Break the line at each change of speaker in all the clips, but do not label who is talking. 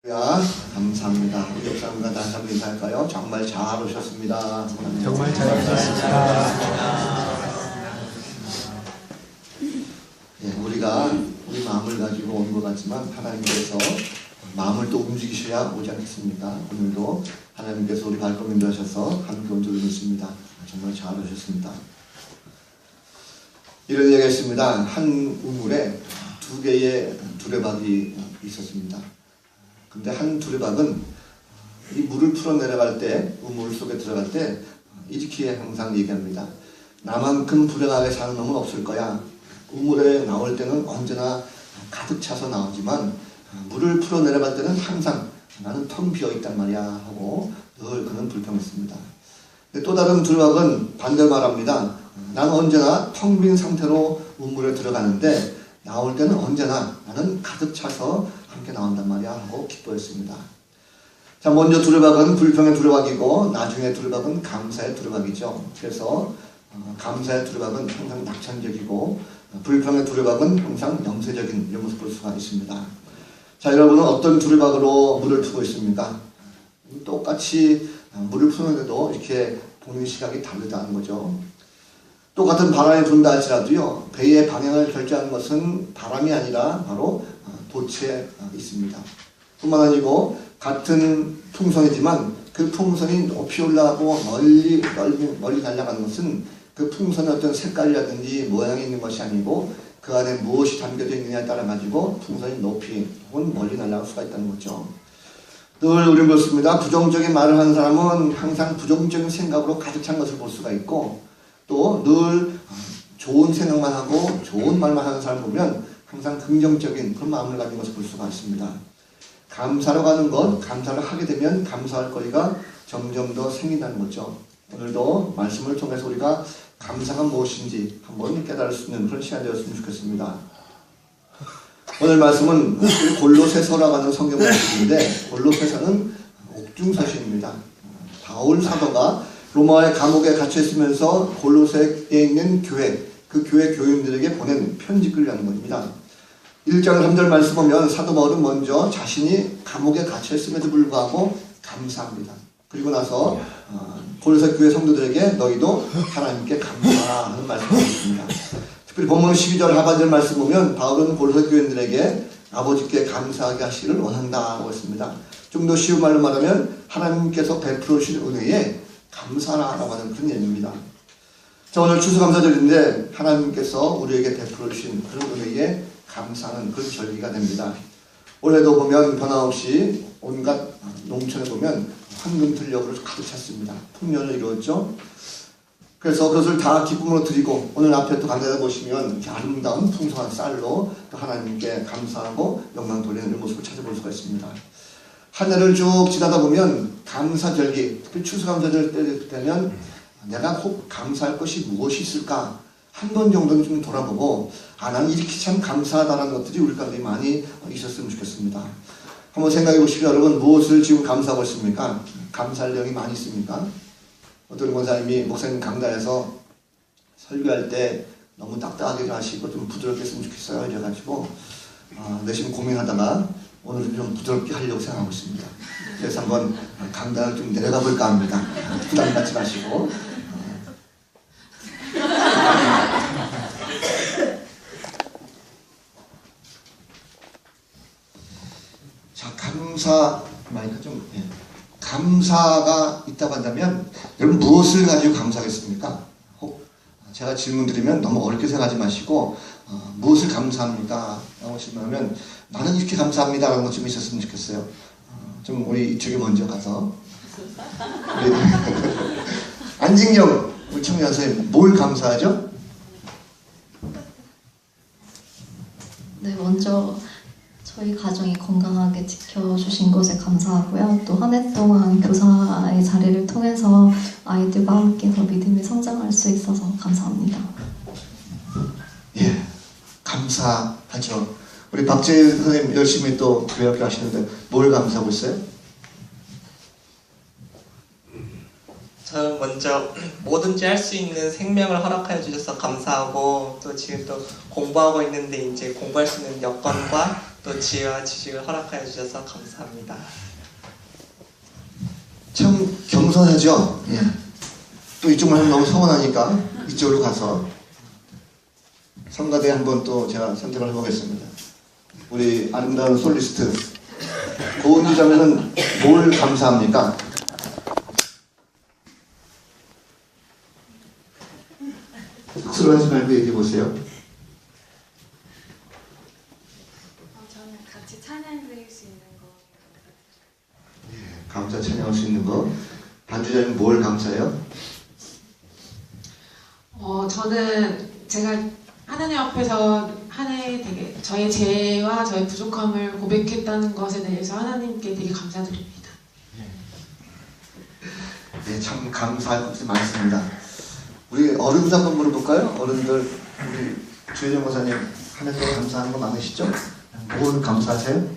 감사합니다. 우리 목사님과 다시 한번 인사할까요? 정말 잘 오셨습니다.
정말 잘 오셨습니다.
우리가 우리 마음을 가지고 온 것 같지만 하나님께서 마음을 또 움직이셔야 오지 않겠습니까? 오늘도 하나님께서 우리 발걸음 인도하셔서 함께 온 줄을 믿습니다. 정말 잘 오셨습니다. 이런 얘기가 있습니다. 한 우물에 두 개의 두레박이 있었습니다. 근데 한 두레박은 이 물을 풀어 내려갈 때, 우물 속에 들어갈 때 이렇게 항상 얘기합니다. 나만큼 불행하게 사는 놈은 없을 거야. 우물에 나올 때는 언제나 가득 차서 나오지만 물을 풀어 내려갈 때는 항상 나는 텅 비어 있단 말이야 하고 늘 그는 불평했습니다. 또 다른 두레박은 반대로 말합니다. 나는 언제나 텅 빈 상태로 우물에 들어가는데 나올 때는 언제나 나는 가득 차서 함께 나온단 말이야 하고 기뻐했습니다. 자, 먼저 두레박은 불평의 두레박이고 나중에 두레박은 감사의 두레박이죠. 그래서 감사의 두레박은 항상 낙천적이고 불평의 두레박은 항상 영세적인 이런 모습을 볼 수가 있습니다. 자, 여러분은 어떤 두레박으로 물을 푸고 있습니까? 똑같이 물을 푸는데도 이렇게 보는 시각이 다르다는 거죠. 똑같은 바람이 분다 할지라도요, 배의 방향을 결정하는 것은 바람이 아니라 바로 돛에 있습니다. 뿐만 아니고 같은 풍선이지만 그 풍선이 높이 올라가고 멀리 날아가는 것은 그 풍선의 어떤 색깔이라든지 모양이 있는 것이 아니고 그 안에 무엇이 담겨져 있느냐에 따라 가지고 풍선이 높이 혹은 멀리 날아갈 수가 있다는 거죠. 늘 우리는 그렇습니다. 부정적인 말을 하는 사람은 항상 부정적인 생각으로 가득 찬 것을 볼 수가 있고 또 늘 좋은 생각만 하고 좋은 말만 하는 사람 보면 항상 긍정적인 그런 마음을 가진 것을 볼 수가 있습니다. 감사로 가는 것, 감사를 하게 되면 감사할 거리가 점점 더 생긴다는 거죠. 오늘도 말씀을 통해서 우리가 감사가 무엇인지 한번 깨달을 수 있는 그런 시간이 되었으면 좋겠습니다. 오늘 말씀은 골로새서라고 하는 성경 말씀인데 골로새서는 옥중서신입니다. 바울 사도가 로마의 감옥에 갇혀 있으면서 골로새에 있는 교회, 그 교회 교인들에게 보낸 편지글이라는 겁니다. 1장 3절 말씀 보면 사도 바울은 먼저 자신이 감옥에 갇혀 있음에도 불구하고 감사합니다. 그리고 나서 골로새 교회 성도들에게 너희도 하나님께 감사하는 말씀을 하셨습니다. 특별히 본문 12절 하반절 말씀 보면 바울은 골로새 교인들에게 아버지께 감사하게 하시기를 원한다고 했습니다. 좀 더 쉬운 말로 말하면 하나님께서 베풀어 주신 은혜에 감사라고 하는 그런 얘기입니다. 자, 오늘 추수감사절인데 하나님께서 우리에게 베풀어 주신 그런 은혜에 감사하는 그런 절기가 됩니다. 올해도 보면 변함없이 온갖 농촌에 보면 황금 들녘으로 가득 찼습니다. 풍년을 이루었죠. 그래서 그것을 다 기쁨으로 드리고 오늘 앞에 또 간단히 보시면 이렇게 아름다운 풍성한 쌀로 또 하나님께 감사하고 영광 돌리는 이런 모습을 찾아볼 수가 있습니다. 한 해를 쭉 지나다 보면 감사절기, 특히 추수감사절 때 되면 내가 꼭 감사할 것이 무엇이 있을까 한 번 정도는 좀 돌아보고 나는 이렇게 참 감사하다는 것들이 우리 가운데 많이 있었으면 좋겠습니다. 한번 생각해 보십시오. 여러분 무엇을 지금 감사하고 있습니까? 감사할 내용이 많이 있습니까? 어떤 목사님 강단에서 설교할 때 너무 딱딱하게 하시고 좀 부드럽게 했으면 좋겠어요. 이래가지고 내심 고민하다가 오늘은 좀 부드럽게 하려고 생각하고 있습니다. 그래서 한번 강단을 좀 내려가 볼까 합니다. 부담 갖지 마시고. 자, 감사가 있다고 한다면 여러분 무엇을 가지고 감사하겠습니까? 혹 제가 질문 드리면 너무 어렵게 생각하지 마시고 무엇을 감사합니까? 라고 질문하면 나는 이렇게 감사합니다 라는 것 좀 있었으면 좋겠어요. 좀 우리 이쪽에 먼저 가서 안진경 우리 청년 선생님 뭘 감사하죠?
네, 먼저 저희 가정이 건강하게 지켜주신 것에 감사하고요. 또 한 해 동안 교사의 자리를 통해서 아이들과 함께 더 믿음이 성장할 수 있어서 감사합니다.
예, 감사하죠. 우리 박재일 선생님 열심히 또 교회 학교 하시는데 뭘 감사하고 있어요?
저는 먼저 뭐든지 할 수 있는 생명을 허락하여 주셔서 감사하고 또 지금 또 공부하고 있는데 이제 공부할 수 있는 여건과 또 지혜와 지식을 허락하여 주셔서 감사합니다.
참 겸손하죠. 예. 또 이쪽만 하면 너무 서운하니까 이쪽으로 가서 성가대 한번 또 제가 선택을 해보겠습니다. 우리 아름다운 솔리스트 고은주 자매는 뭘 감사합니까? 쑥스러워하지 말고 얘기해 보세요.
저는 같이 찬양 드릴 수 있는 거
감사 찬양할 수 있는 거. 반주자님 뭘 감사해요?
저는 제가 하나님 앞에서 한 해 되게 저의 죄와 저의 부족함을 고백했다는 것에 대해서 하나님께 되게 감사드립니다.
네, 참 감사할 것이 많습니다. 우리 어른들 한번 물어볼까요? 어른들, 우리 주혜정 목사님 한 해 동안 감사하는 거 많으시죠? 뭘 감사하세요?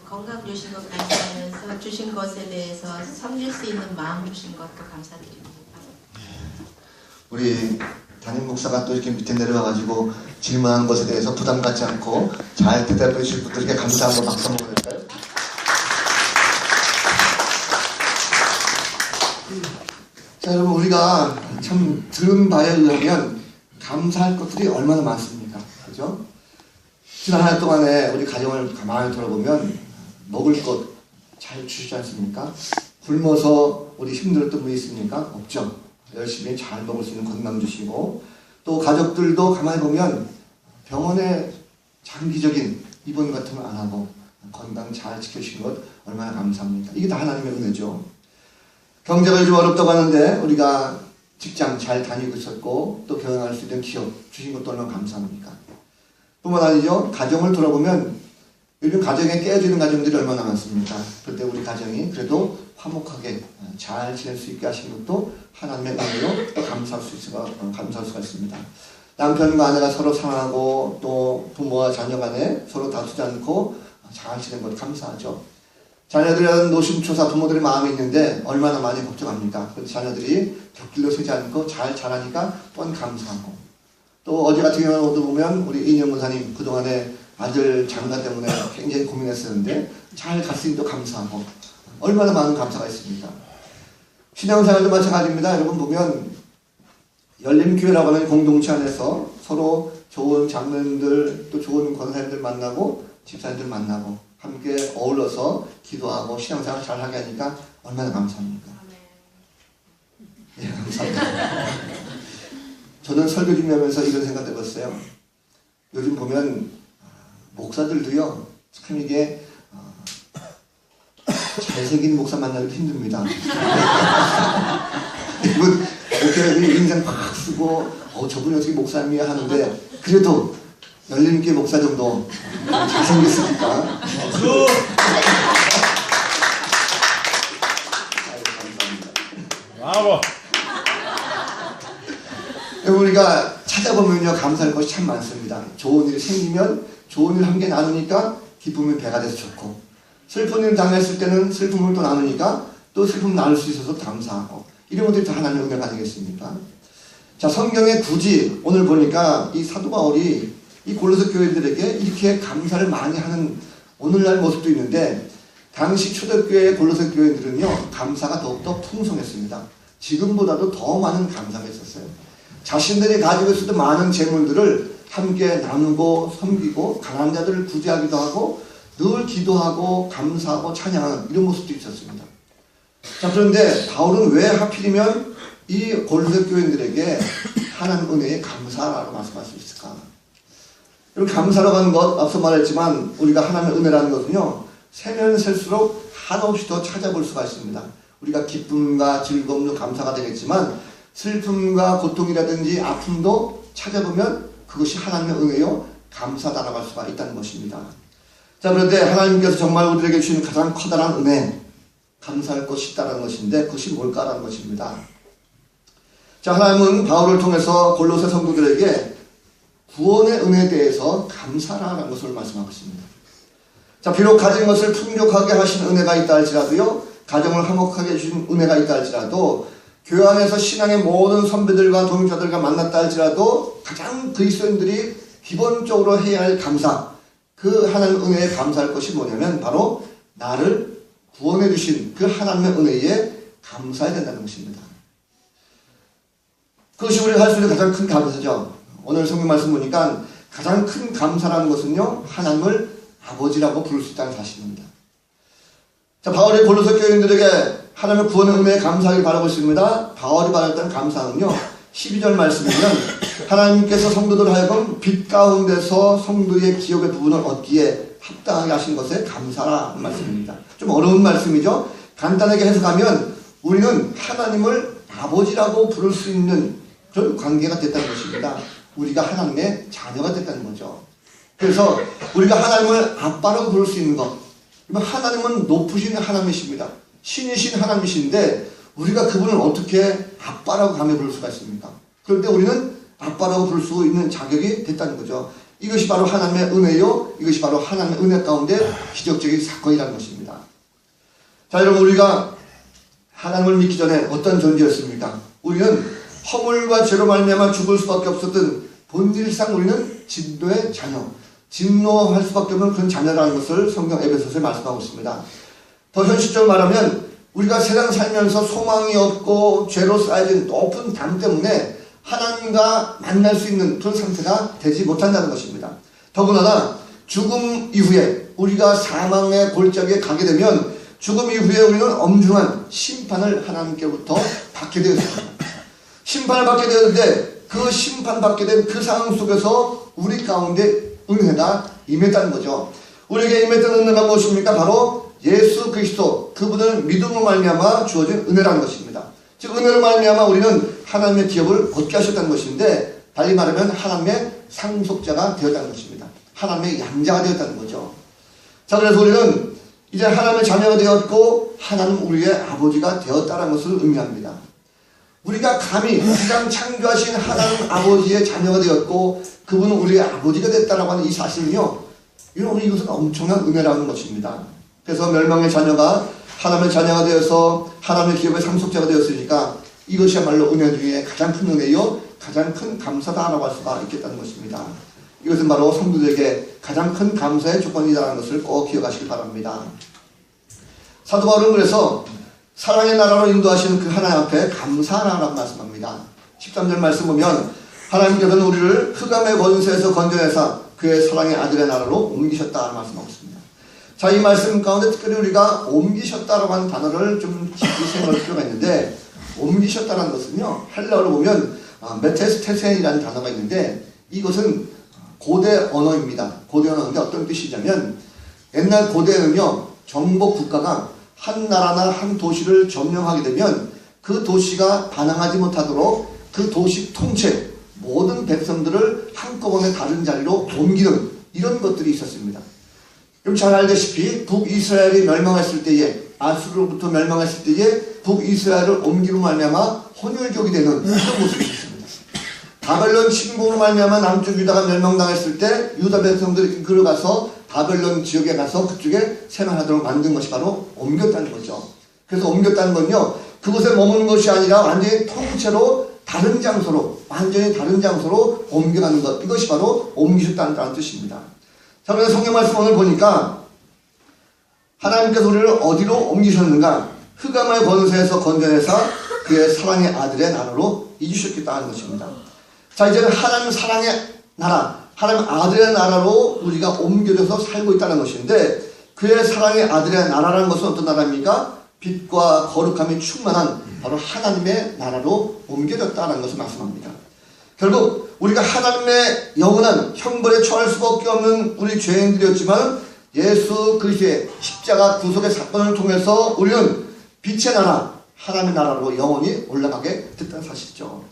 건강 주신 것 감사하면서 주신 것에 대해서 섬길 수 있는 마음 주신 것도 감사드립니다.
우리 담임 목사가 또 이렇게 밑에 내려와가지고 질문하는 것에 대해서 부담 갖지 않고 잘 대답해 주실 분들에게 감사한 거 박수 한번 보낼까요? 자, 여러분, 우리가 참 들은 바에 의하면 감사할 것들이 얼마나 많습니까? 그죠? 지난 한 해 동안에 우리 가정을 가만히 돌아보면 먹을 것 잘 주시지 않습니까? 굶어서 우리 힘들었던 분이 있습니까? 없죠. 열심히 잘 먹을 수 있는 건강 주시고, 또 가족들도 가만히 보면 병원에 장기적인 입원 같은 거 안 하고 건강 잘 지켜주신 것 얼마나 감사합니까? 이게 다 하나님의 은혜죠. 경제가 좀 어렵다고 하는데 우리가 직장 잘 다니고 있었고 또 경영할 수 있는 기업 주신 것도 얼마나 감사합니까? 뿐만 아니죠. 가정을 돌아보면 요즘 가정에 깨어지는 가정들이 얼마나 많습니까? 그럴 때 우리 가정이 그래도 화목하게 잘 지낼 수 있게 하신 것도 하나님의 은혜로 또 감사할 수가 있습니다. 남편과 아내가 서로 사랑하고 또 부모와 자녀 간에 서로 다투지 않고 잘 지낸 것 감사하죠. 자녀들이라는 노심초사 부모들의 마음이 있는데 얼마나 많이 걱정합니까? 그래서 자녀들이 곁길로 서지 않고 잘 자라니까 또한 감사하고, 또 어제 같은 경우도 보면 우리 이인영 목사님 그동안에 아들 장가 때문에 굉장히 고민했었는데 잘 갔으니 또 감사하고, 얼마나 많은 감사가 있습니까? 신앙생활도 마찬가지입니다. 여러분 보면 열림교회라고 하는 공동체 안에서 서로 좋은 장로님들 또 좋은 권사님들 만나고 집사님들 만나고 함께 어울러서 기도하고 신앙생활 잘하게 하니까 얼마나 감사합니까? 예, 감사합니다. 저는 설교 준비하면서 이런 생각 해봤어요. 요즘 보면 목사들도요, 참 이게 잘생긴 목사 만나기도 힘듭니다. 이분 목회자들이 인상 팍 쓰고 저분이 어떻게 목사님이야 하는데 그래도 열림교회 목사 정도 잘생겼으니까
브라보!
우리가 찾아보면요 감사할 것이 참 많습니다. 좋은 일이 생기면 좋은 일 함께 나누니까 기쁨이 배가 돼서 좋고, 슬픈 일 당했을 때는 슬픔을 또 나누니까 또 슬픔 나눌 수 있어서 감사하고, 이런 것들이 다 하나님의 은혜가 아니겠습니까? 자, 성경에 굳이 오늘 보니까 이 사도 바울이 이 골로새 교회들에게 이렇게 감사를 많이 하는 오늘날 모습도 있는데, 당시 초대교회의 골로새 교회들은요 감사가 더욱더 풍성했습니다. 지금보다도 더 많은 감사가 있었어요. 자신들이 가지고 있었던 많은 재물들을 함께 나누고 섬기고 가난한 자들을 구제하기도 하고 늘 기도하고 감사하고 찬양하는 이런 모습도 있었습니다. 자, 그런데 바울은 왜 하필이면 이 골로새 교인들에게 하나님 은혜에 감사라고 말씀할 수 있을까? 여러분, 감사라고 하는 것 앞서 말했지만 우리가 하나님의 은혜라는 것은요 세면 셀수록 한없이 더 찾아볼 수가 있습니다. 우리가 기쁨과 즐거움도 감사가 되겠지만 슬픔과 고통이라든지 아픔도 찾아보면 그것이 하나님의 은혜요 감사다라고 할 수가 있다는 것입니다. 자, 그런데 하나님께서 정말 우리에게 주신 가장 커다란 은혜, 감사할 것이 있다는 것인데 그것이 뭘까라는 것입니다. 자, 하나님은 바울을 통해서 골로새 성도들에게 구원의 은혜에 대해서 감사라는 것을 말씀하고 있습니다. 자, 비록 가진 것을 풍족하게 하신 은혜가 있다 할지라도요, 가정을 화목하게 해주신 은혜가 있다 할지라도, 교회 안에서 신앙의 모든 선배들과 동역자들과 만났다 할지라도 가장 그리스도인들이 기본적으로 해야 할 감사, 그 하나님의 은혜에 감사할 것이 뭐냐면 바로 나를 구원해 주신 그 하나님의 은혜에 감사해야 된다는 것입니다. 그것이 우리가 할 수 있는 가장 큰 감사죠. 오늘 성경 말씀 보니까 가장 큰 감사라는 것은요, 하나님을 아버지라고 부를 수 있다는 사실입니다. 자, 바울이 골로새 교인들에게 하나님의 구원의 은혜에 감사하길 바라고 있습니다. 바울이 바랐던 감사는요, 12절 말씀이면 하나님께서 성도들 하여금 빛 가운데서 성도의 기업의 부분을 얻기에 합당하게 하신 것에 감사라는 말씀입니다. 좀 어려운 말씀이죠. 간단하게 해석하면 우리는 하나님을 아버지라고 부를 수 있는 그런 관계가 됐다는 것입니다. 우리가 하나님의 자녀가 됐다는 거죠. 그래서 우리가 하나님을 아빠라고 부를 수 있는 것, 하나님은 높으신 하나님이십니다. 신이신 하나님이신데 우리가 그분을 어떻게 아빠라고 감히 부를 수가 있습니까? 그런데 우리는 아빠라고 부를 수 있는 자격이 됐다는 거죠. 이것이 바로 하나님의 은혜요, 이것이 바로 하나님의 은혜 가운데 기적적인 사건이라는 것입니다. 자, 여러분, 우리가 하나님을 믿기 전에 어떤 존재였습니까? 우리는 허물과 죄로 말미암아 죽을 수밖에 없었던 본질상 우리는 진노의 자녀, 진노할 수밖에 없는 그런 자녀라는 것을 성경 에베소서에 말씀하고 있습니다. 더 현실적으로 말하면 우리가 세상 살면서 소망이 없고 죄로 쌓여진 높은 담 때문에 하나님과 만날 수 있는 그런 상태가 되지 못한다는 것입니다. 더군다나 죽음 이후에 우리가 사망의 골짜기에 가게 되면 죽음 이후에 우리는 엄중한 심판을 하나님께로부터 받게 되었습니다. 심판을 받게 되었는데 그 심판받게 된 그 상황 속에서 우리 가운데 은혜가 임했다는 거죠. 우리에게 임했던 은혜가 무엇입니까? 바로 예수 그리스도, 그분을 믿음으로 말미암아 주어진 은혜라는 것입니다. 즉 은혜로 말미암아 우리는 하나님의 기업을 얻게 하셨다는 것인데, 달리 말하면 하나님의 상속자가 되었다는 것입니다. 하나님의 양자가 되었다는 거죠. 자, 그래서 우리는 이제 하나님의 자녀가 되었고 하나님 우리의 아버지가 되었다는 것을 의미합니다. 우리가 감히 가장 창조하신 하나님 아버지의 자녀가 되었고 그분은 우리의 아버지가 됐다라고 하는 이 사실은요, 이것은 엄청난 은혜라는 것입니다. 그래서 멸망의 자녀가 하나님의 자녀가 되어서 하나님의 기업의 상속자가 되었으니까 이것이야말로 은혜 중에 가장 큰 은혜요, 가장 큰 감사다라고 할 수가 있겠다는 것입니다. 이것은 바로 성도들에게 가장 큰 감사의 조건이라는 것을 꼭 기억하시기 바랍니다. 사도 바울은 그래서 사랑의 나라로 인도하시는 그 하나님 앞에 감사하라고 말씀합니다. 13절 말씀 보면 하나님께서는 우리를 흑암의 권세에서 건져내사 그의 사랑의 아들의 나라로 옮기셨다는 말씀하고 있습니다. 자, 이 말씀 가운데 특별히 우리가 옮기셨다라고 하는 단어를 좀 깊이 생각할 필요가 있는데, 옮기셨다는 것은요, 헬라어로 보면 메테스테센이라는 단어가 있는데 이것은 고대 언어입니다. 고대 언어인데 어떤 뜻이냐면, 옛날 고대에는요, 정복 국가가 한 나라나 한 도시를 점령하게 되면 그 도시가 반항하지 못하도록 그 도시 통째 모든 백성들을 한꺼번에 다른 자리로 옮기는 이런 것들이 있었습니다. 그럼 잘 알다시피 북이스라엘이 멸망했을 때에, 아수르로부터 멸망했을 때에 북이스라엘을 옮기로 말미암아 혼혈족이 되는 그런 모습이 있었습니다. 바벨론 침공으로 말미암아 남쪽 유다가 멸망당했을 때 유다 백성들이 끌어가서 바벨론 지역에 가서 그쪽에 생활하도록 만든 것이 바로 옮겼다는 거죠. 그래서 옮겼다는 건요, 그곳에 머무는 것이 아니라 완전히 통째로 다른 장소로, 완전히 다른 장소로 옮겨가는 것, 이것이 바로 옮기셨다는 뜻입니다. 자, 그래서 성경 말씀 오늘 보니까 하나님께서 우리를 어디로 옮기셨는가? 흑암의 권세에서 건져내사 그의 사랑의 아들의 나라로 이주셨겠다는 것입니다. 자, 이제는 하나님 사랑의 나라, 하나님 아들의 나라로 우리가 옮겨져서 살고 있다는 것인데, 그의 사랑의 아들의 나라라는 것은 어떤 나라입니까? 빛과 거룩함이 충만한 바로 하나님의 나라로 옮겨졌다는 것을 말씀합니다. 결국 우리가 하나님의 영원한 형벌에 처할 수밖에 없는 우리 죄인들이었지만 예수 그리스도의 십자가 구속의 사건을 통해서 우리는 빛의 나라, 하나님의 나라로 영원히 올라가게 됐다는 사실이죠.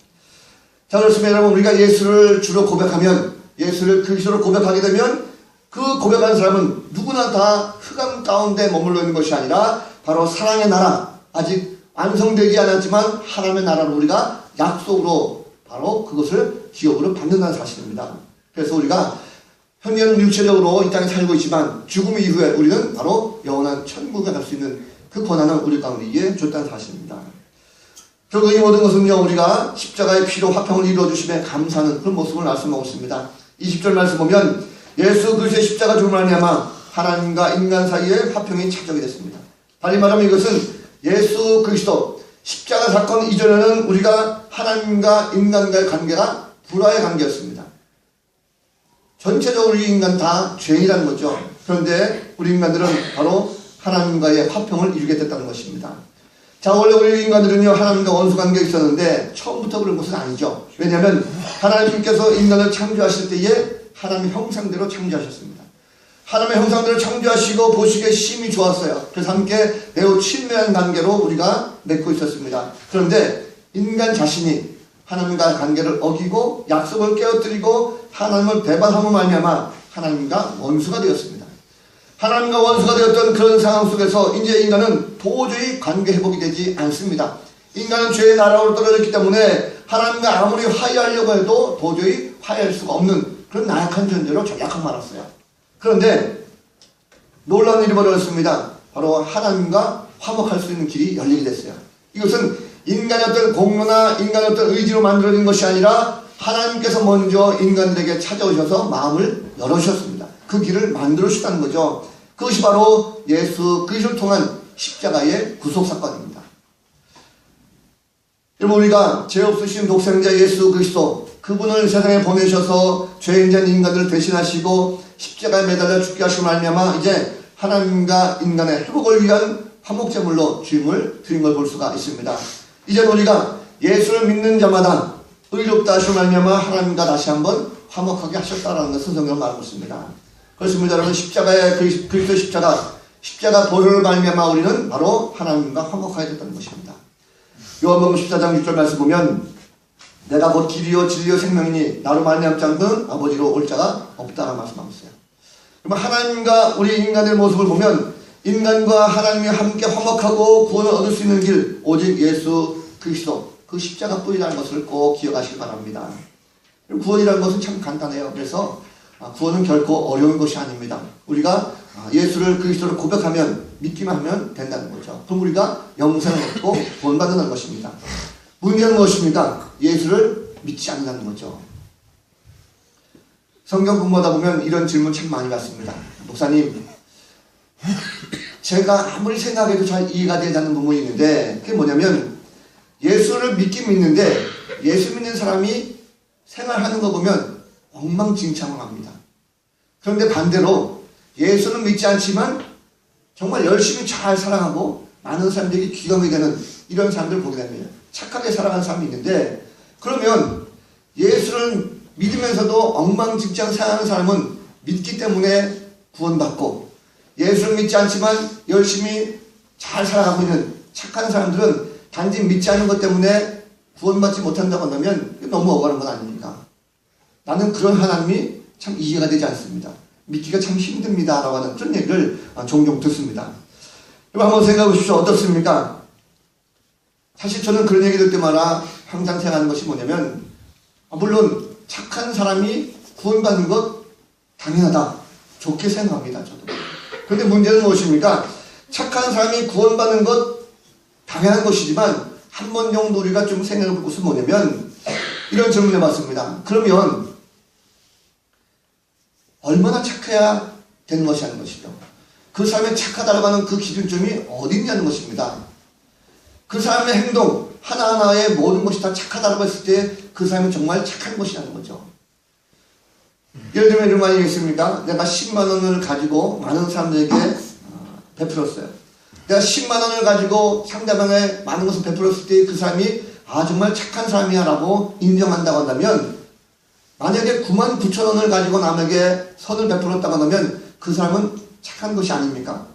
자, 그렇습니다. 여러분, 우리가 예수를 주로 고백하면, 예수를 그리스도로 고백하게 되면 그 고백하는 사람은 누구나 다 흑암 가운데 머물러 있는 것이 아니라 바로 사랑의 나라, 아직 완성되지 않았지만 하나님의 나라로 우리가 약속으로 바로 그것을 기업으로 받는다는 사실입니다. 그래서 우리가 현재는 육체적으로 이 땅에 살고 있지만 죽음 이후에 우리는 바로 영원한 천국에 갈 수 있는 그 권한을 우리 가운데 줬다는 사실입니다. 결국 이 모든 것은요, 우리가 십자가의 피로 화평을 이루어주심에 감사하는 그런 모습을 말씀하고 있습니다. 20절 말씀 보면 예수 그리스도의 십자가 죽음을 말미암아 하나님과 인간 사이의 화평이 찾아오게 됐습니다. 달리 말하면 이것은 예수 그리스도 십자가 사건 이전에는 우리가 하나님과 인간과의 관계가 불화의 관계였습니다. 전체적으로 우리 인간 다 죄인이라는 거죠. 그런데 우리 인간들은 바로 하나님과의 화평을 이루게 됐다는 것입니다. 자, 원래 우리 인간들은요, 하나님과 원수 관계에 있었는데 처음부터 그런 것은 아니죠. 왜냐하면 하나님께서 인간을 창조하실 때에 하나님 형상대로 창조하셨습니다. 하나님의 형상대로 창조하시고 보시기에 심히 좋았어요. 그래서 함께 매우 친밀한 관계로 우리가 맺고 있었습니다. 그런데 인간 자신이 하나님과 관계를 어기고 약속을 깨어뜨리고 하나님을 배반함으로 말미암아 하나님과 원수가 되었습니다. 하나님과 원수가 되었던 그런 상황 속에서 이제 인간은 도저히 관계 회복이 되지 않습니다. 인간은 죄의 나라로 떨어졌기 때문에 하나님과 아무리 화해하려고 해도 도저히 화해할 수가 없는 그런 나약한 존재로 전락하고 말았어요. 그런데 놀라운 일이 벌어졌습니다. 바로 하나님과 화목할 수 있는 길이 열리게 됐어요. 이것은 인간의 어떤 공로나 인간의 어떤 의지로 만들어진 것이 아니라 하나님께서 먼저 인간들에게 찾아오셔서 마음을 열어주셨습니다. 그 길을 만들어 주셨다는 거죠. 그것이 바로 예수 그리스도를 통한 십자가의 구속사건입니다. 여러분, 우리가 죄 없으신 독생자 예수 그리스도, 그분을 세상에 보내셔서 죄인된 인간들을 대신하시고 십자가에 매달려 죽게 하시고 말미암아 이제 하나님과 인간의 회복을 위한 화목제물로 주임을 드린 걸 볼 수가 있습니다. 이제 우리가 예수를 믿는 자마다 의롭다 하시고 말미암아 하나님과 다시 한번 화목하게 하셨다라는 것을 성경은 말하고 있습니다. 그렇습니다. 여러분, 십자가의 그리스도 십자가 보혈을 말미암아 우리는 바로 하나님과 화목하게 됐다는 것입니다. 요한복음 14장 6절 말씀 보면 내가 곧 길이요 진리요 생명이니 나로 말미암지 않고는 아버지로 올 자가 없다라고 말씀하고 있어요. 그러면 하나님과 우리 인간의 모습을 보면 인간과 하나님이 함께 화목하고 구원을 얻을 수 있는 길 오직 예수 그리스도 그 십자가뿐이라는 것을 꼭 기억하시기 바랍니다. 구원이라는 것은 참 간단해요. 그래서 구원은 결코 어려운 것이 아닙니다. 우리가 예수를 그리스도를 고백하면 믿기만 하면 된다는 거죠. 그럼 우리가 영생을 얻고 구원받는 것입니다. 문제는 무엇입니까? 예수를 믿지 않는다는 거죠. 성경 공부하다 보면 이런 질문 참 많이 받습니다. 목사님, 제가 아무리 생각해도 잘 이해가 되지 않는 부분이 있는데 그게 뭐냐면 예수를 믿긴 믿는데 예수 믿는 사람이 생활하는 거 보면 엉망진창합니다. 그런데 반대로 예수는 믿지 않지만 정말 열심히 잘 살아가고 많은 사람들이 귀감이 되는 이런 사람들을 보게 됩니다. 착하게 살아가는 사람이 있는데 그러면 예수를 믿으면서도 엉망진창 살아가는 사람은 믿기 때문에 구원받고 예수를 믿지 않지만 열심히 잘 살아가고 있는 착한 사람들은 단지 믿지 않는 것 때문에 구원받지 못한다고 한다면 너무 억울한 건 아닙니까? 나는 그런 하나님이 참 이해가 되지 않습니다. 믿기가 참 힘듭니다 라고 하는 그런 얘기를 종종 듣습니다. 여러분 한번 생각해 보십시오. 어떻습니까? 사실 저는 그런 얘기 들 때마다 항상 생각하는 것이 뭐냐면 물론 착한 사람이 구원받는 것 당연하다. 좋게 생각합니다. 저도. 그런데 문제는 무엇입니까? 착한 사람이 구원받는 것 당연한 것이지만 한 번 정도 우리가 좀 생각해 볼 것은 뭐냐면 이런 질문을 해봤습니다. 그러면 얼마나 착해야 되는 것이 하는 것이죠. 그 사람의 착하다고 하는 그 기준점이 어디 있냐는 것입니다. 그 사람의 행동 하나하나의 모든 것이 다 착하다고 했을 때 그 사람은 정말 착한 것이라는 거죠. 예를 들면 이런 말이 있습니까? 내가 10만 원을 가지고 많은 사람들에게 베풀었어요. 내가 10만 원을 가지고 상대방에 많은 것을 베풀었을 때 그 사람이 정말 착한 사람이야 라고 인정한다고 한다면 만약에 9만 9천 원을 가지고 남에게 선을 베풀었다고 한다면 그 사람은 착한 것이 아닙니까?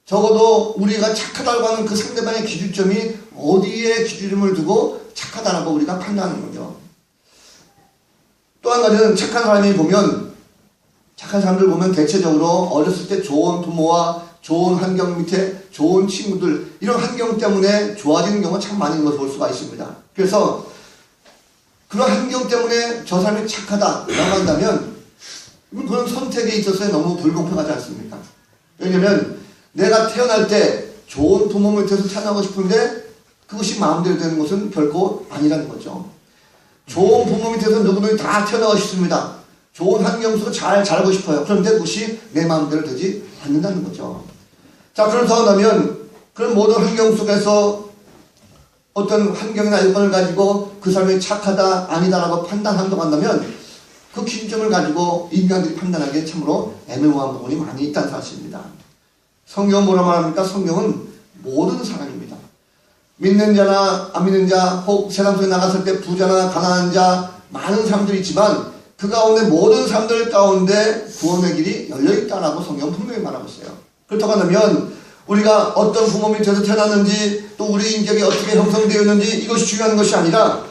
적어도 우리가 착하다고 하는 그 상대방의 기준점이 어디에 기준점을 두고 착하다라고 우리가 판단하는 거죠. 또 한 가지는 착한 사람이 보면 착한 사람들 보면 대체적으로 어렸을 때 좋은 부모와 좋은 환경 밑에 좋은 친구들 이런 환경 때문에 좋아지는 경우가 참 많은 것을 볼 수가 있습니다. 그래서 그런 환경 때문에 저 사람이 착하다라고 한다면 그런 선택에 있어서 너무 불공평하지 않습니까? 왜냐하면 내가 태어날 때 좋은 부모 밑에서 태어나고 싶은데 그것이 마음대로 되는 것은 결코 아니라는 거죠. 좋은 부모 밑에서 누구든지 다 태어나고 싶습니다. 좋은 환경 속에서 잘 자라고 싶어요. 그런데 그것이 내 마음대로 되지 않는다는 거죠. 자, 그래서 한다면 그런 모든 환경 속에서 어떤 환경이나 여건을 가지고 그 사람이 착하다 아니다라고 판단한다고 한다면 그 기준점을 가지고 인간들이 판단하기에 참으로 애매모호한 부분이 많이 있다는 사실입니다. 성경은 뭐라 말합니까? 성경은 모든 사람입니다. 믿는 자나 안 믿는 자, 혹 세상 속에 나갔을 때 부자나 가난한 자 많은 사람들이 있지만 그 가운데 모든 사람들 가운데 구원의 길이 열려있다라고 성경은 분명히 말하고 있어요. 그렇다고 한다면 우리가 어떤 부모 밑에서 태어났는지 또 우리 인격이 어떻게 형성되어 있는지 이것이 중요한 것이 아니라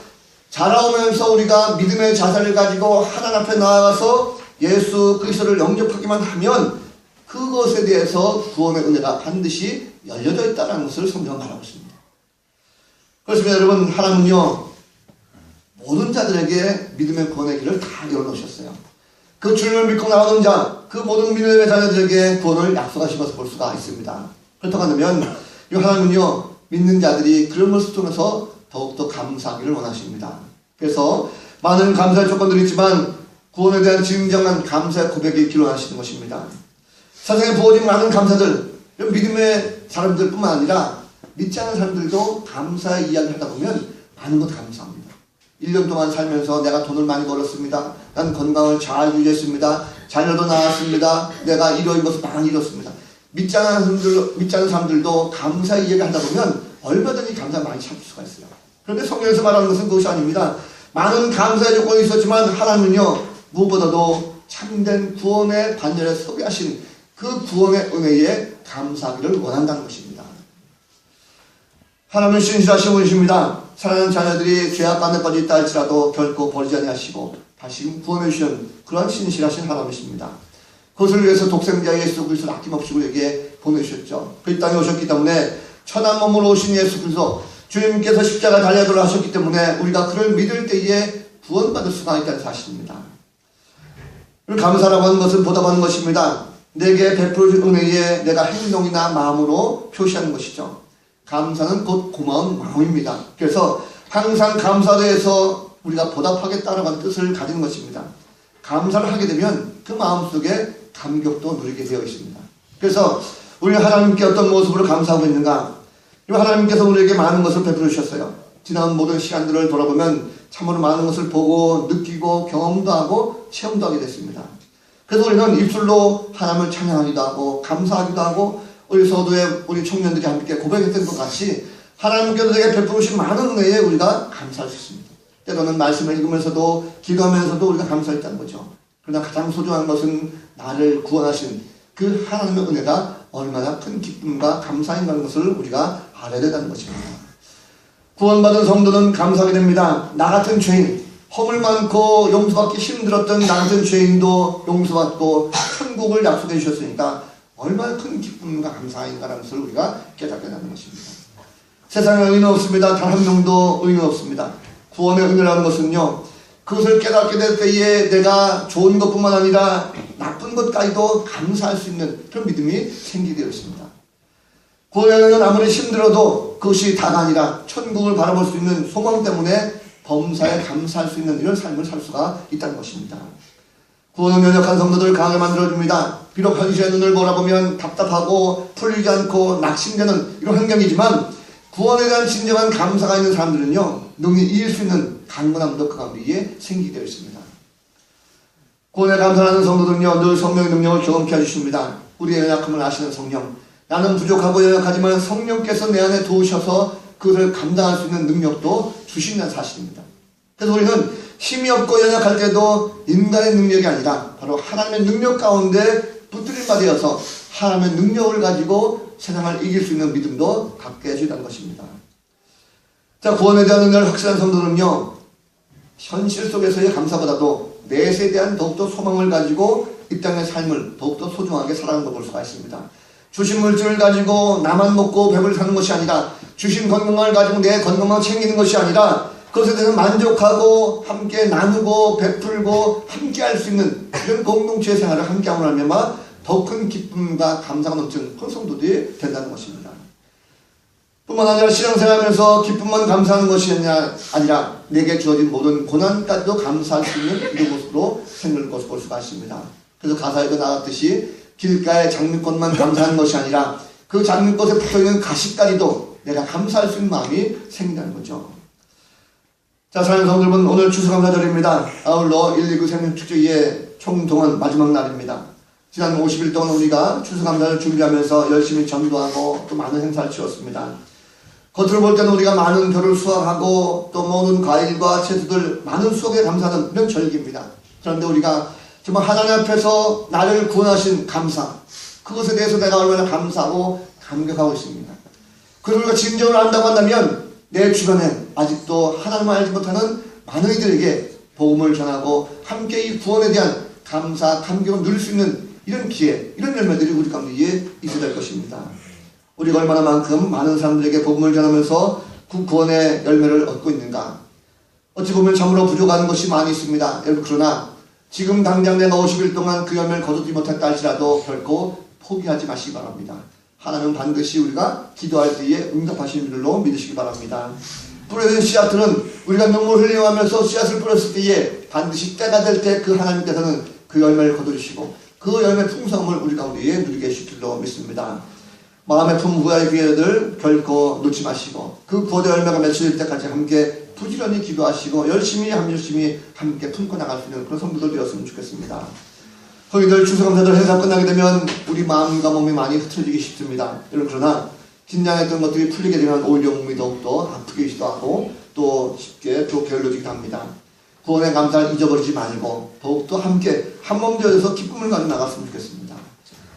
자라오면서 우리가 믿음의 자세를 가지고 하나님 앞에 나아가서 예수 그리스도를 영접하기만 하면 그것에 대해서 구원의 은혜가 반드시 열려져 있다는 것을 성경은 말하고 있습니다. 그렇습니다. 여러분, 하나님은요 모든 자들에게 믿음의 구원의 길을 다 열어놓으셨어요. 그 주님을 믿고 나오는 자, 그 모든 믿음의 자녀들에게 구원을 약속하신 것을 볼 수가 있습니다. 그렇다고 하면 이 하나님은요 믿는 자들이 그런 것을 통해서 더욱더 감사하기를 원하십니다. 그래서 많은 감사의 조건들이 있지만 구원에 대한 진정한 감사의 고백이 기록하시는 것입니다. 세상에 부어진 많은 감사들, 믿음의 사람들 뿐만 아니라 믿지 않은 사람들도 감사의 이야기를 하다 보면 많은 것 감사합니다. 1년 동안 살면서 내가 돈을 많이 벌었습니다. 난 건강을 잘 유지했습니다. 자녀도 낳았습니다. 내가 이런 것을 많이 이뤘습니다. 믿지 않은 사람들도 감사의 이야기를 하다 보면 얼마든지 감사 많이 찾을 수가 있어요. 그런데 성경에서 말하는 것은 그것이 아닙니다. 많은 감사의 조건이 있었지만 하나님은요 무엇보다도 참된 구원의 반열에 서게 하신 그 구원의 은혜에 감사하기를 원한다는 것입니다. 하나님은 신실하신 분이십니다. 사랑하는 자녀들이 죄악 가운데까지 있다 할지라도 결코 버리지 아니하시고 다시 구원해 주시는 그러한 신실하신 하나님이십니다. 그것을 위해서 독생자 예수 그리스도를 아낌없이 우리에게 보내주셨죠. 그 땅에 오셨기 때문에 천한 몸으로 오신 예수 그리스도 주님께서 십자가 달려들어 하셨기 때문에 우리가 그를 믿을 때에 구원받을 수가 있다는 사실입니다. 감사라고 하는 것은 보답하는 것입니다. 내게 베풀어준 은혜에 내가 행동이나 마음으로 표시하는 것이죠. 감사는 곧 고마운 마음입니다. 그래서 항상 감사에 대해서 우리가 보답하겠다는 뜻을 가진 것입니다. 감사를 하게 되면 그 마음속에 감격도 누리게 되어 있습니다. 그래서 우리 하나님께 어떤 모습으로 감사하고 있는가? 하나님께서 우리에게 많은 것을 베풀어 주셨어요. 지난 모든 시간들을 돌아보면 참으로 많은 것을 보고 느끼고 경험도 하고 체험도 하게 됐습니다. 그래서 우리는 입술로 하나님을 찬양하기도 하고 감사하기도 하고 우리 서도의 우리 청년들이 함께 고백했던 것 같이 하나님께서 우리에게 베풀어 주신 많은 은혜에 우리가 감사할 수 있습니다. 때로는 말씀을 읽으면서도 기도하면서도 우리가 감사했다는 거죠. 그러나 가장 소중한 것은 나를 구원하신 그 하나님의 은혜가 얼마나 큰 기쁨과 감사인가는 것을 우리가 알아야 된다는 것입니다. 구원받은 성도는 감사하게 됩니다. 나 같은 죄인, 허물 많고 용서받기 힘들었던 나 같은 죄인도 용서받고 천국을 약속해 주셨으니까 얼마나 큰 기쁨과 감사인가라는 것을 우리가 깨닫게 된다는 것입니다. 세상에 의인은 없습니다. 단 한 명도 의인은 없습니다. 구원의 은혜라는 것은요, 그것을 깨닫게 될 때에 내가 좋은 것뿐만 아니라 나쁜 것까지도 감사할 수 있는 그런 믿음이 생기게 되어 있습니다. 구원의 은혜는 아무리 힘들어도 그것이 다가 아니라 천국을 바라볼 수 있는 소망 때문에 범사에 감사할 수 있는 이런 삶을 살 수가 있다는 것입니다. 구원을 면역한 성도들을 강하게 만들어줍니다. 비록 현실의 눈을 바라보면 답답하고 풀리지 않고 낙심되는 이런 환경이지만 구원에 대한 진정한 감사가 있는 사람들은요 능히 이길 수 있는 강건함도 그 가운데에 생기게 되어 있습니다. 구원에 감사하는 성도들은요 늘 성령의 능력을 경험케 해주십니다. 우리의 연약함을 아시는 성령, 나는 부족하고 연약하지만 성령께서 내 안에 도우셔서 그것을 감당할 수 있는 능력도 주신다는 사실입니다. 그래서 우리는 힘이 없고 연약할 때도 인간의 능력이 아니라 바로 하나님의 능력 가운데 붙들림 받아서 하나님의 능력을 가지고 세상을 이길 수 있는 믿음도 갖게 해주다는 것입니다. 자, 구원에 대한 은혜를 확실한 성도는요 현실 속에서의 감사보다도 내세에 대한 더욱더 소망을 가지고 이 땅의 삶을 더욱더 소중하게 살아가는 걸 볼 수가 있습니다. 주신 물질을 가지고 나만 먹고 배불리 사는 것이 아니라 주신 건강을 가지고 내 건강만 챙기는 것이 아니라 그것에 대해서 만족하고 함께 나누고 베풀고 함께 할 수 있는 이런 공동체 생활을 함께 함으로 하면 더 큰 기쁨과 감사가 넘치는 그런 성도들이 된다는 것입니다. 뿐만 아니라 신앙생활하면서 기쁨만 감사하는 것이 아니라 내게 주어진 모든 고난까지도 감사할 수 있는 이런 모습으로 생을 볼 수가 있습니다. 그래서 가사에도 나왔듯이 길가의 장미꽃만 감사하는 것이 아니라 그 장미꽃에 붙어있는 가시까지도 내가 감사할 수 있는 마음이 생긴다는 거죠. 자, 사랑하는 성도 여러분, 오늘 추수감사절입니다. 아울러 119 생명축제의 총동원 마지막 날입니다. 지난 50일 동안 우리가 추수감사를 준비하면서 열심히 전도하고 또 많은 행사를 치렀습니다. 겉으로 볼 때는 우리가 많은 벼를 수확하고 또 모든 과일과 채소들 많은 수확에 감사하는 이런 절기입니다. 그런데 우리가 정말 하나님 앞에서 나를 구원하신 감사, 그것에 대해서 내가 얼마나 감사하고 감격하고 있습니다. 그리고 우리가 진정을 안다고 한다면 내 주변에 아직도 하나님을 알지 못하는 많은 이들에게 복음을 전하고 함께 이 구원에 대한 감사, 감격을 누릴 수 있는 이런 기회, 이런 열매들이 우리 가운데에 있어야 될 것입니다. 우리가 얼마나만큼 많은 사람들에게 복음을 전하면서 그 구원의 열매를 얻고 있는가. 어찌 보면 참으로 부족한 것이 많이 있습니다. 여러분, 그러나 지금 당장 내가 50일 동안 그 열매를 거두지 못했다 할지라도 결코 포기하지 마시기 바랍니다. 하나님은 반드시 우리가 기도할 때에 응답하시는 줄로 믿으시기 바랍니다. 뿌려진 씨앗들은 우리가 눈물 흘려가면서 씨앗을 뿌렸을 때에 반드시 때가 될 때 그 하나님께서는 그 열매를 거두시고 그 열매 풍성함을 우리 가운데에 누리게 해주실 줄로 믿습니다. 마음의 품부의 기회들 결코 놓지 마시고 그 구원의 열매가 맺힐 때까지 함께 부지런히 기도하시고 열심히 함께 품고 나갈 수 있는 그런 성도들 되었으면 좋겠습니다. 저희들 추수감사절 행사 끝나게 되면 우리 마음과 몸이 많이 흐트러지기 쉽습니다. 그러나 긴장했던 것들이 풀리게 되면 오히려 몸이 더욱더 아프기도 하고 또 쉽게 또 게을러지기도 합니다. 구원의 감사를 잊어버리지 말고 더욱더 함께 한몸 되어서 기쁨을 가지고 나갔으면 좋겠습니다.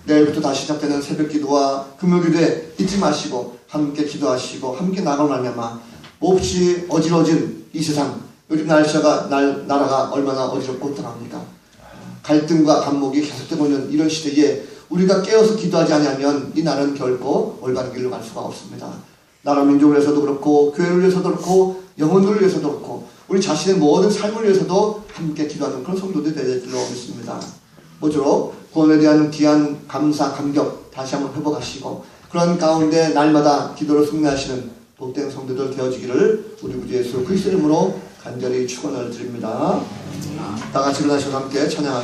내일부터 다시 시작되는 새벽 기도와 금요 기도에 잊지 마시고 함께 기도하시고 함께 나가고 말미암아 몹시 어지러진 이 세상, 요즘 나라가 얼마나 어지럽고 혼탁합니까? 갈등과 반목이 계속되고 있는 이런 시대에 우리가 깨어서 기도하지 않으면 이 나라는 결코 올바른 길로 갈 수가 없습니다. 나라 민족을 위해서도 그렇고 교회를 위해서도 그렇고 영혼들을 위해서도 그렇고 우리 자신의 모든 삶을 위해서도 함께 기도하는 그런 성도들이 될 줄로 믿습니다. 모쪼록 구원에 대한 귀한 감사, 감격 다시 한번 회복하시고 그런 가운데 날마다 기도로 승리하시는 복된 성도들 되어지기를 우리 구주 예수 그리스도 이름으로 간절히 축원을 드립니다. 다 같이 일어나셔서 함께 찬양하겠습니다.